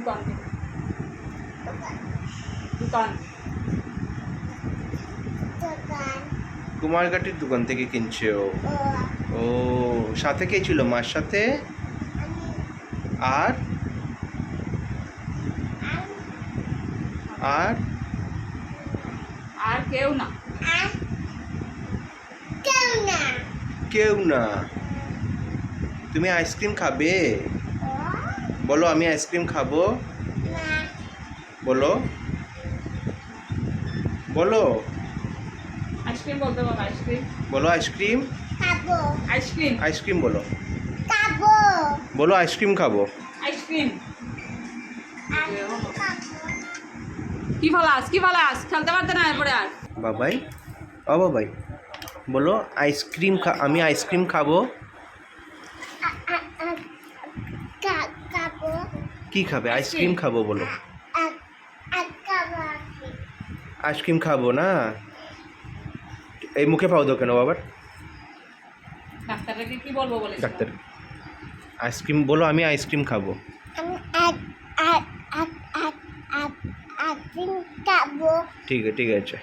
দোকান দোকান কুমারঘাটির দোকান থেকে কিনছে ও। ও সাথে কে ছিল মার সাথে? আর আর আর কেউ না। কেউ না। তুমি আইসক্রিম খাবে? বলো আমি আইসক্রিম খাবো। বলো বলো আইসক্রিম বলতে বাবা, আইসক্রিম বলো আইসক্রিম। আইসক্রিম আইসক্রিম বলো। বলো আইসক্রিম খাবো। আইসক্রিম কি ফলাস খেলতে পারতে না এরপরে আর। বাবাই ও বাবাই বলো আইসক্রিম আমি আইসক্রিম খাবো। কি খাবে? আইসক্রিম খাবো বলো। আইসক্রিম খাবো না। এই মুখে পাও দাও কেন বাবার? ডাক্তারকে কি বলবো বলে? ডাক্তার আইসক্রিম বলো আমি আইসক্রিম খাবো। ঠিক আছে।